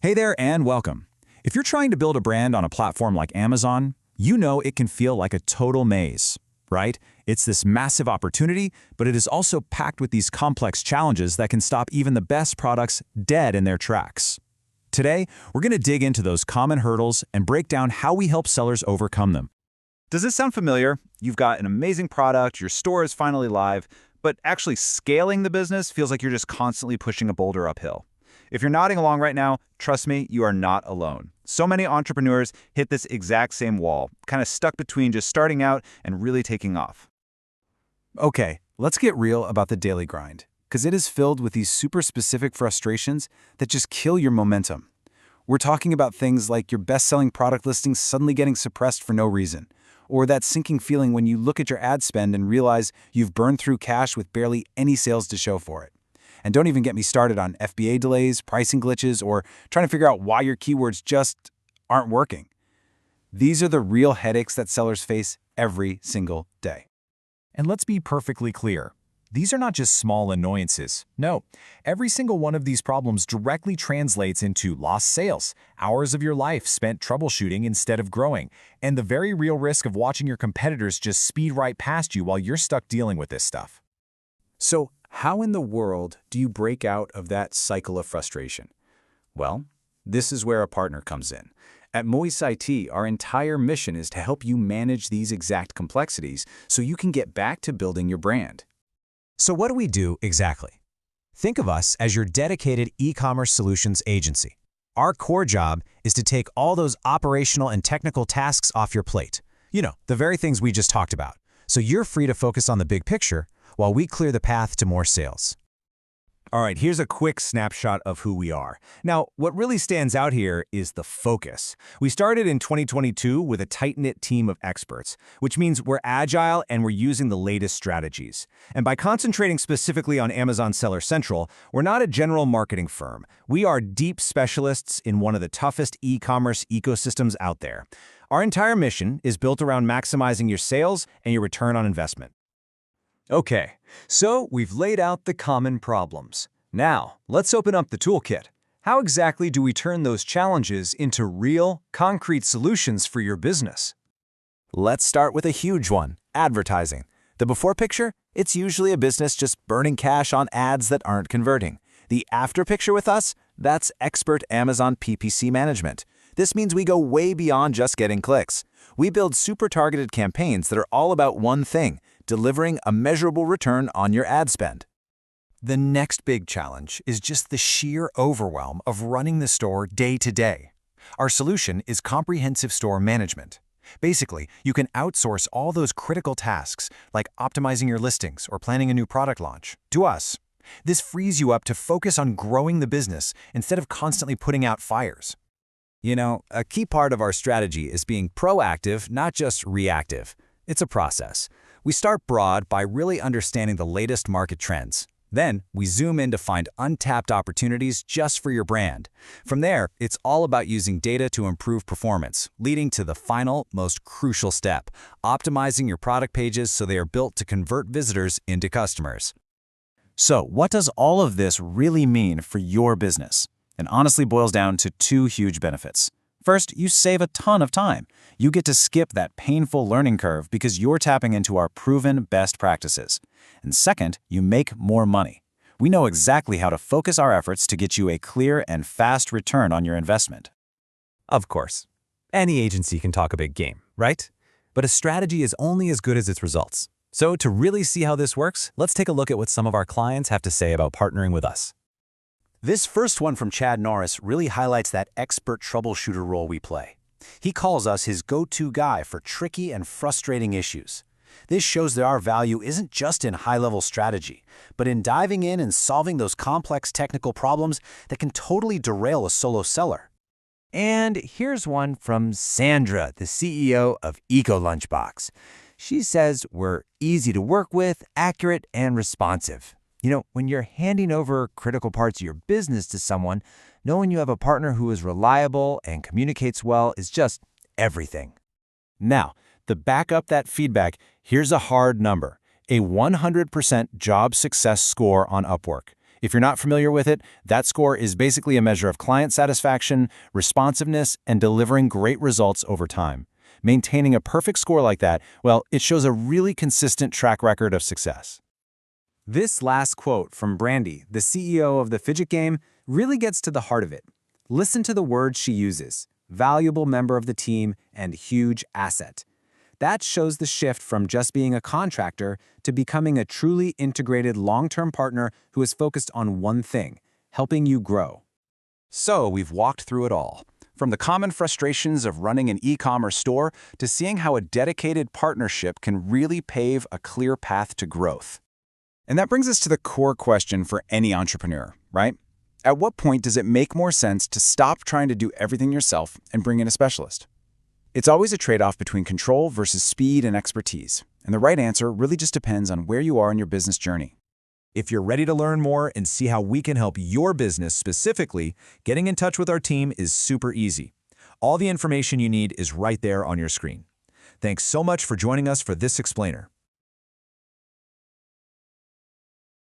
Hey there and welcome. If you're trying to build a brand on a platform like Amazon, you know it can feel like a total maze, right? It's this massive opportunity, but it is also packed with these complex challenges that can stop even the best products dead in their tracks. Today, we're going to dig into those common hurdles and break down how we help sellers overcome them. Does this sound familiar? You've got an amazing product, your store is finally live, but actually scaling the business feels like you're just constantly pushing a boulder uphill. If you're nodding along right now, trust me, you are not alone. So many entrepreneurs hit this exact same wall, kind of stuck between just starting out and really taking off. Okay, let's get real about the daily grind, because it is filled with these super specific frustrations that just kill your momentum. We're talking about things like your best-selling product listings suddenly getting suppressed for no reason, or that sinking feeling when you look at your ad spend and realize you've burned through cash with barely any sales to show for it. And don't even get me started on FBA delays, pricing glitches, or trying to figure out why your keywords just aren't working. These are the real headaches that sellers face every single day. And let's be perfectly clear. These are not just small annoyances. No, every single one of these problems directly translates into lost sales, hours of your life spent troubleshooting instead of growing, and the very real risk of watching your competitors just speed right past you while you're stuck dealing with this stuff. So, how in the world do you break out of that cycle of frustration? Well, this is where a partner comes in. At Moiz IT, our entire mission is to help you manage these exact complexities so you can get back to building your brand. So what do we do exactly? Think of us as your dedicated e-commerce solutions agency. Our core job is to take all those operational and technical tasks off your plate. You know, the very things we just talked about. So you're free to focus on the big picture while we clear the path to more sales. All right, here's a quick snapshot of who we are. Now, what really stands out here is the focus. We started in 2022 with a tight-knit team of experts, which means we're agile and we're using the latest strategies. And by concentrating specifically on Amazon Seller Central, we're not a general marketing firm. We are deep specialists in one of the toughest e-commerce ecosystems out there. Our entire mission is built around maximizing your sales and your return on investment. Okay, so we've laid out the common problems. Now, let's open up the toolkit. How exactly do we turn those challenges into real, concrete solutions for your business? Let's start with a huge one, advertising. The before picture? It's usually a business just burning cash on ads that aren't converting. The after picture with us? That's expert Amazon PPC management. This means we go way beyond just getting clicks. We build super targeted campaigns that are all about one thing: delivering a measurable return on your ad spend. The next big challenge is just the sheer overwhelm of running the store day to day. Our solution is comprehensive store management. Basically, you can outsource all those critical tasks, like optimizing your listings or planning a new product launch, to us. This frees you up to focus on growing the business instead of constantly putting out fires. You know, a key part of our strategy is being proactive, not just reactive. It's a process. We start broad by really understanding the latest market trends. Then, we zoom in to find untapped opportunities just for your brand. From there, it's all about using data to improve performance, leading to the final, most crucial step: optimizing your product pages so they are built to convert visitors into customers. So, what does all of this really mean for your business? It honestly boils down to two huge benefits. First, you save a ton of time. You get to skip that painful learning curve because you're tapping into our proven best practices. And second, you make more money. We know exactly how to focus our efforts to get you a clear and fast return on your investment. Of course, any agency can talk a big game, right? But a strategy is only as good as its results. So to really see how this works, let's take a look at what some of our clients have to say about partnering with us. This first one from Chad Norris really highlights that expert troubleshooter role we play. He calls us his go-to guy for tricky and frustrating issues. This shows that our value isn't just in high-level strategy, but in diving in and solving those complex technical problems that can totally derail a solo seller. And here's one from Sandra, the CEO of Eco Lunchbox. She says we're easy to work with, accurate, and responsive. You know, when you're handing over critical parts of your business to someone, knowing you have a partner who is reliable and communicates well is just everything. Now, to back up that feedback, here's a hard number: a 100% job success score on Upwork. If you're not familiar with it, that score is basically a measure of client satisfaction, responsiveness, and delivering great results over time. Maintaining a perfect score like that, well, it shows a really consistent track record of success. This last quote from Brandy, the CEO of the Fidget Game, really gets to the heart of it. Listen to the words she uses: valuable member of the team and huge asset. That shows the shift from just being a contractor to becoming a truly integrated long-term partner who is focused on one thing: helping you grow. So we've walked through it all, from the common frustrations of running an e-commerce store to seeing how a dedicated partnership can really pave a clear path to growth. And that brings us to the core question for any entrepreneur, right? At what point does it make more sense to stop trying to do everything yourself and bring in a specialist? It's always a trade-off between control versus speed and expertise, and the right answer really just depends on where you are in your business journey. If you're ready to learn more and see how we can help your business specifically, getting in touch with our team is super easy. All the information you need is right there on your screen. Thanks so much for joining us for this explainer.